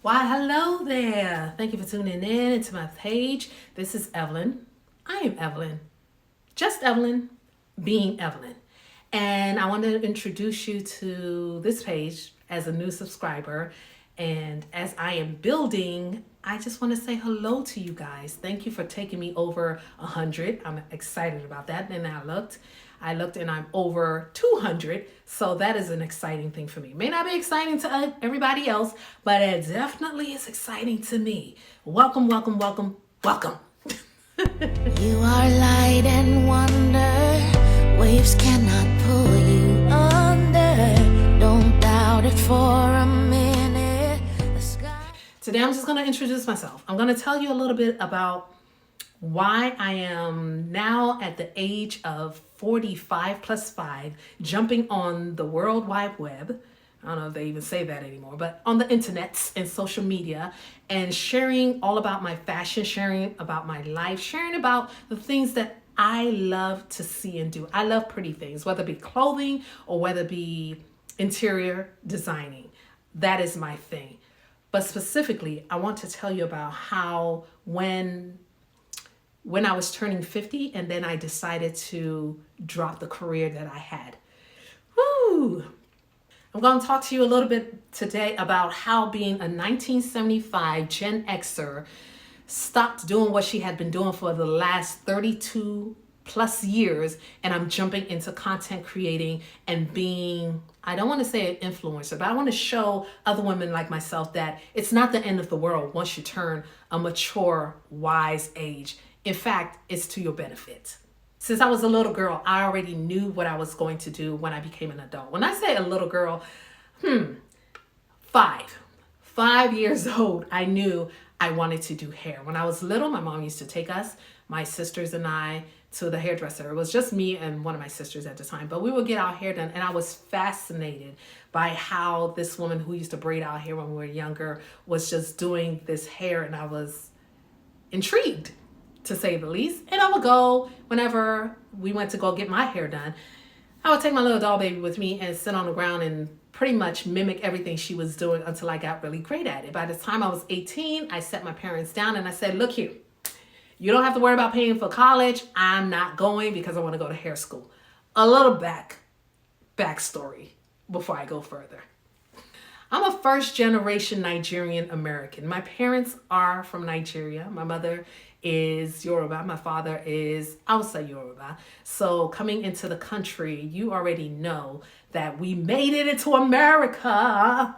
Why, hello there. Thank you for tuning in to my page. This is Evelyn. I am Evelyn. Just Evelyn, being Evelyn. And I want to introduce you to this page as a new subscriber. And as I am building, I just want to say hello to you guys. Thank you for taking me over 100. I'm excited about that. And I looked and I'm over 200. So that is an exciting thing for me. May not be exciting to everybody else, but it definitely is exciting to me. Welcome, welcome, welcome, welcome. You are light and wonder. Waves cannot pull you under. Don't doubt it for a minute. The sky. Today I'm just going to introduce myself. I'm going to tell you a little bit about why I am now at the age of 45 plus 5, jumping on the World Wide Web. I don't know if they even say that anymore, but on the internets and social media, and sharing all about my fashion, sharing about my life, sharing about the things that I love to see and do. I love pretty things, whether it be clothing or whether it be interior designing. That is my thing. But specifically, I want to tell you about how when I was turning 50 and then I decided to drop the career that I had. Woo! I'm going to talk to you a little bit today about how being a 1975 Gen Xer stopped doing what she had been doing for the last 32 plus years, and I'm jumping into content creating and being, I don't want to say an influencer, but I want to show other women like myself that it's not the end of the world once you turn a mature, wise age. In fact, it's to your benefit. Since I was a little girl, I already knew what I was going to do when I became an adult. When I say a little girl, 5 years old, I knew I wanted to do hair. When I was little, my mom used to take us, my sisters and I, to the hairdresser. It was just me and one of my sisters at the time, but we would get our hair done, and I was fascinated by how this woman who used to braid our hair when we were younger was just doing this hair, and I was intrigued, to say the least. And I would go whenever we went to go get my hair done. I would take my little doll baby with me and sit on the ground and pretty much mimic everything she was doing until I got really great at it. By the time I was 18, I set my parents down and I said, look here, you don't have to worry about paying for college. I'm not going because I want to go to hair school. A little backstory before I go further. I'm a first generation Nigerian American. My parents are from Nigeria. My mother is Yoruba. My father is Hausa Yoruba. So coming into the country, you already know that we made it into America.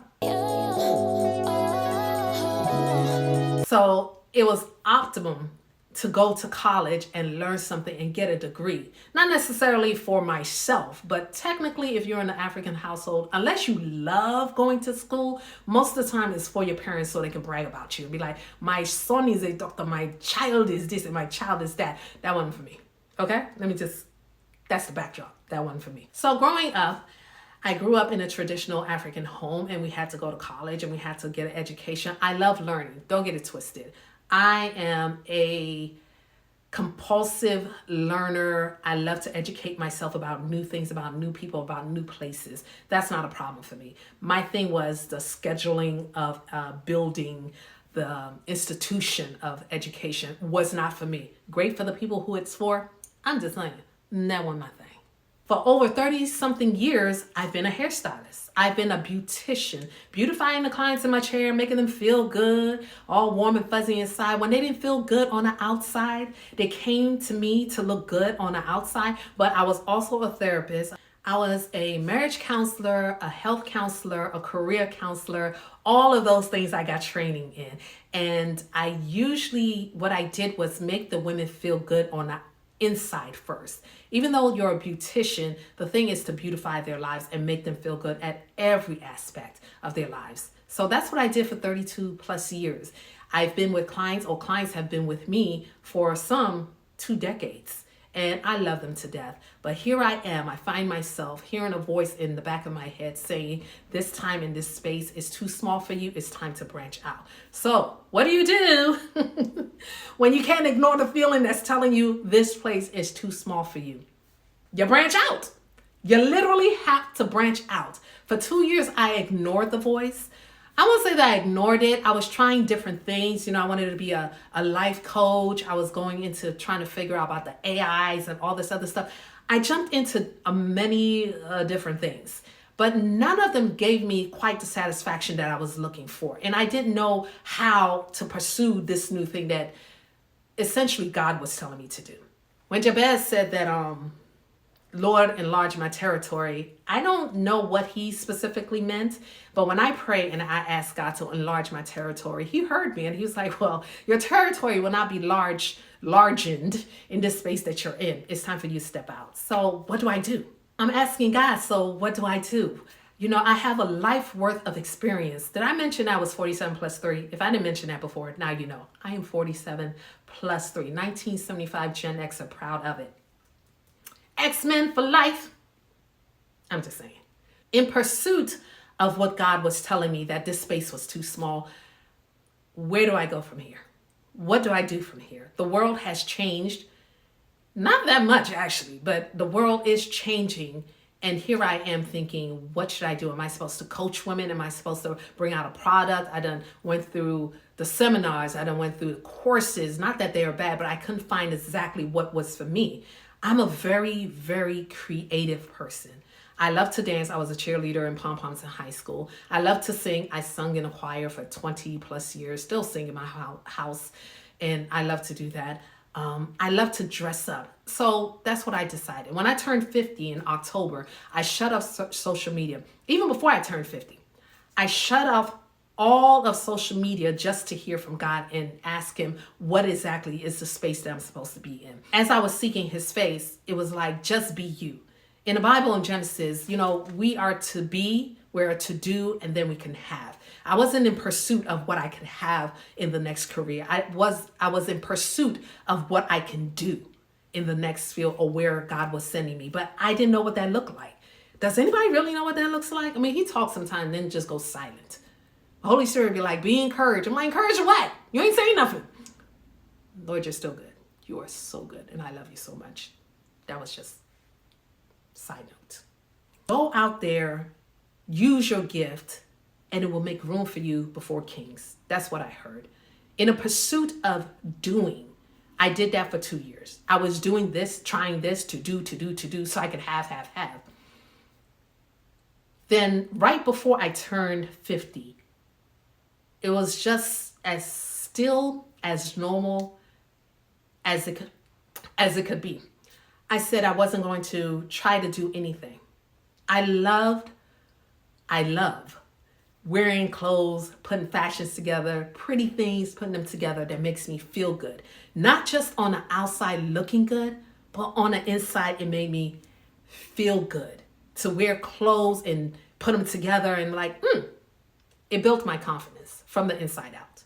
So it was optimum to go to college and learn something and get a degree. Not necessarily for myself, but technically if you're in an African household, unless you love going to school, most of the time it's for your parents so they can brag about you and be like, my son is a doctor, my child is this, and my child is that. That wasn't for me, okay? That's the backdrop. That wasn't for me. So growing up, I grew up in a traditional African home, and we had to go to college and we had to get an education. I love learning, don't get it twisted. I am a compulsive learner. I love to educate myself about new things, about new people, about new places. That's not a problem for me. My thing was the scheduling of building the institution of education was not for me. Great for the people who it's for. I'm just saying, that wasn't my thing. For over 30 something years, I've been a hairstylist. I've been a beautician, beautifying the clients in my chair, making them feel good, all warm and fuzzy inside. When they didn't feel good on the outside, they came to me to look good on the outside, but I was also a therapist. I was a marriage counselor, a health counselor, a career counselor, all of those things I got training in. And what I did was make the women feel good on the inside first. Even though you're a beautician, the thing is to beautify their lives and make them feel good at every aspect of their lives. So that's what I did for 32 plus years. I've been with clients, or clients have been with me for some 2 decades. And I love them to death. But here I am, I find myself hearing a voice in the back of my head saying, this time in this space is too small for you, it's time to branch out. So what do you do when you can't ignore the feeling that's telling you this place is too small for you? You branch out. You literally have to branch out. For 2 years, I ignored the voice. I won't say that I ignored it. I was trying different things. I wanted to be a life coach. I was going into trying to figure out about the AIs and all this other stuff. I jumped into many different things, but none of them gave me quite the satisfaction that I was looking for. And I didn't know how to pursue this new thing that essentially God was telling me to do. When Jabez said that, Lord, enlarge my territory, I don't know what he specifically meant, but when I pray and I ask God to enlarge my territory, he heard me and he was like, well, your territory will not be largened in this space that you're in. It's time for you to step out. So what do I do? I'm asking God, so what do I do? I have a life worth of experience. Did I mention I was 47 plus 3? If I didn't mention that before, now you know. I am 47 plus 3. 1975 Gen X are proud of it. X-Men for life. I'm just saying. In pursuit of what God was telling me, that this space was too small, where do I go from here? What do I do from here? The world has changed. Not that much, actually, but the world is changing. And here I am thinking, what should I do? Am I supposed to coach women? Am I supposed to bring out a product? I done went through the seminars. I done went through the courses. Not that they are bad, but I couldn't find exactly what was for me. I'm a very, very creative person. I love to dance. I was a cheerleader in pom-poms in high school. I love to sing. I sung in a choir for 20 plus years, still sing in my house. And I love to do that. I love to dress up. So that's what I decided. When I turned 50 in October, I shut off social media. Even before I turned 50, I shut off all of social media just to hear from God and ask him what exactly is the space that I'm supposed to be in. As I was seeking his face, it was like, just be you. In the Bible in Genesis, we are to be, we're to do, and then we can have. I wasn't in pursuit of what I could have in the next career. I was in pursuit of what I can do in the next field or where God was sending me. But I didn't know what that looked like. Does anybody really know what that looks like? I mean, he talks sometimes and then just goes silent. The Holy Spirit be like, be encouraged. I'm like, encouraged what? You ain't saying nothing. Lord, you're still good. You are so good. And I love you so much. That was just side note. Go out there, use your gift, and it will make room for you before kings. That's what I heard. In a pursuit of doing, I did that for 2 years. I was doing this, trying this to do, so I could have. Then right before I turned 50, it was just as still, as normal as it could be. I said I wasn't going to try to do anything. I love wearing clothes, putting fashions together, pretty things, putting them together that makes me feel good. Not just on the outside looking good, but on the inside, it made me feel good. To wear clothes and put them together and it built my confidence from the inside out.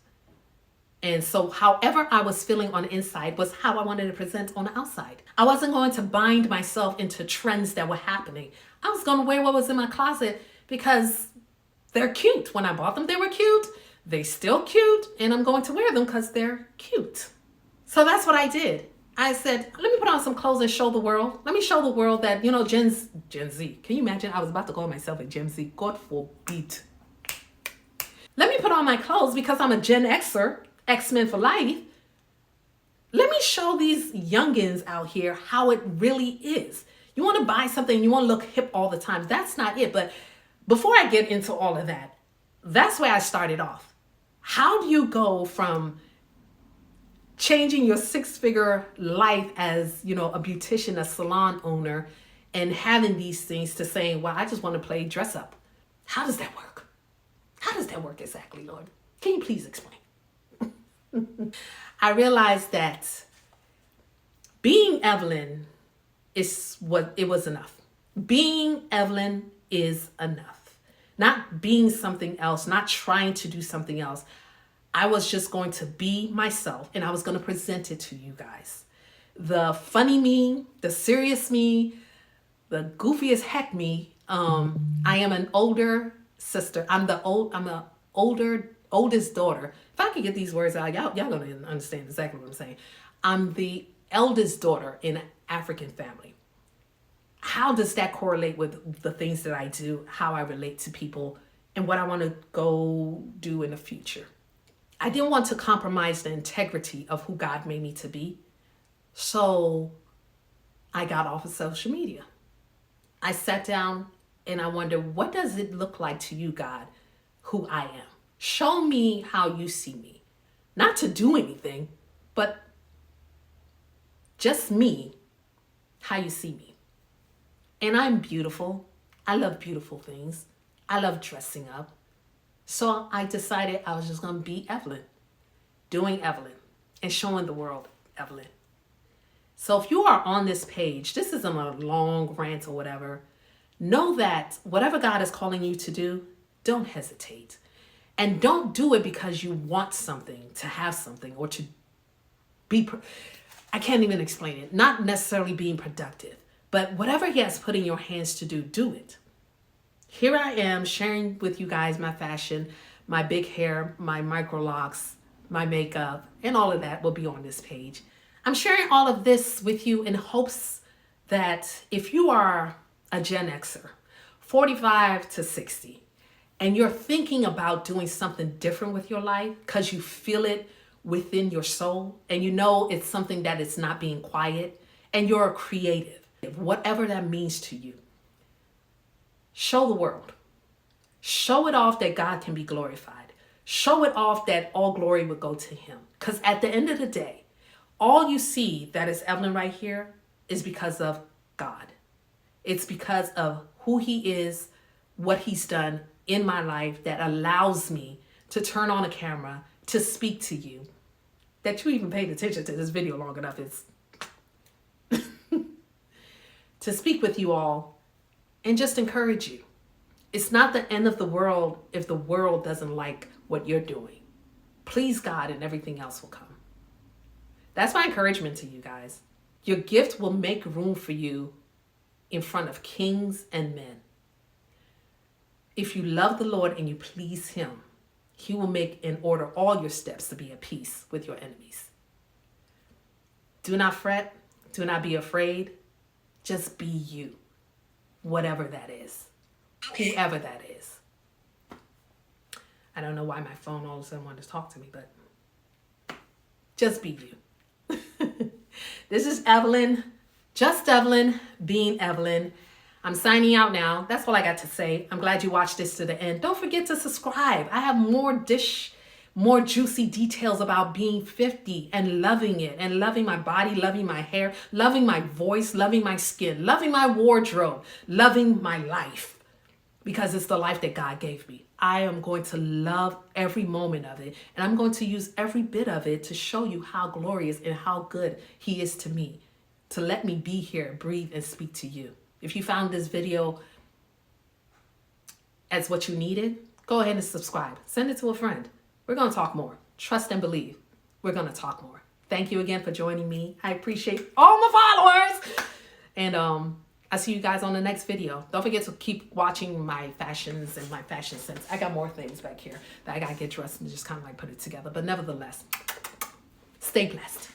And so however I was feeling on the inside was how I wanted to present on the outside. I wasn't going to bind myself into trends that were happening. I was going to wear what was in my closet because they're cute. When I bought them, they were cute. They still cute. And I'm going to wear them because they're cute. So that's what I did. I said, let me put on some clothes and show the world. Let me show the world that, Gen Z. Can you imagine? I was about to call myself a Gen Z. God forbid. Let me put on my clothes because I'm a Gen Xer. X-Men for life. Let me show these youngins out here how it really is. You want to buy something, you want to look hip all the time. That's not it. But before I get into all of that, that's where I started off. How do you go from changing your six-figure life as, a beautician, a salon owner, and having these things to saying, well, I just want to play dress up? How does that work? How does that work exactly, Lord? Can you please explain? I realized that being Evelyn is what it was enough. Being Evelyn is enough. Not being something else, not trying to do something else. I was just going to be myself and I was going to present it to you guys. The funny me, the serious me, the goofy as heck me. I am an older sister. I'm the oldest daughter. If I could get these words out, y'all gonna understand exactly what I'm saying. I'm the eldest daughter in an African family. How does that correlate with the things that I do, how I relate to people and what I want to go do in the future. I didn't want to compromise the integrity of who God made me to be. So I got off of social media. I sat down and I wondered, what does it look like to you, God, who I am? Show me how you see me. Not to do anything, but just me, how you see me. And I'm beautiful. I love beautiful things. I love dressing up. So I decided I was just going to be Evelyn, doing Evelyn, and showing the world Evelyn. So if you are on this page, this isn't a long rant or whatever. Know that whatever God is calling you to do, don't hesitate. And don't do it because you want something, to have something, or to be, I can't even explain it. Not necessarily being productive, but whatever He has put in your hands to do it. Here I am sharing with you guys my fashion, my big hair, my micro locks, my makeup, and all of that will be on this page. I'm sharing all of this with you in hopes that if you are a Gen Xer, 45 to 60, and you're thinking about doing something different with your life because you feel it within your soul and you know it's something that is not being quiet and you're a creative, whatever that means to you, show the world. Show it off that God can be glorified. Show it off that all glory would go to Him. Because at the end of the day, all you see that is Evelyn right here is because of God. It's because of who He is, what He's done in my life that allows me to turn on a camera, to speak to you. That you even paid attention to this video long enough is to speak with you all and just encourage you. It's not the end of the world if the world doesn't like what you're doing. Please God and everything else will come. That's my encouragement to you guys. Your gift will make room for you in front of kings and men. If you love the Lord and you please Him, He will make and order all your steps to be at peace with your enemies. Do not fret. Do not be afraid. Just be you, whatever that is, whoever that is. I don't know why my phone all of a sudden wanted to talk to me, but just be you. This is Evelyn, just Evelyn, being Evelyn. I'm signing out now. That's all I got to say. I'm glad you watched this to the end. Don't forget to subscribe. I have more juicy details about being 50 and loving it and loving my body, loving my hair, loving my voice, loving my skin, loving my wardrobe, loving my life, because it's the life that God gave me. I am going to love every moment of it, and I'm going to use every bit of it to show you how glorious and how good He is to me, to let me be here, breathe, and speak to you. If you found this video as what you needed, go ahead and subscribe. Send it to a friend. We're going to talk more. Trust and believe. We're going to talk more. Thank you again for joining me. I appreciate all my followers. And I'll see you guys on the next video. Don't forget to keep watching my fashions and my fashion sense. I got more things back here that I got to get dressed and just kind of like put it together. But nevertheless, stay blessed.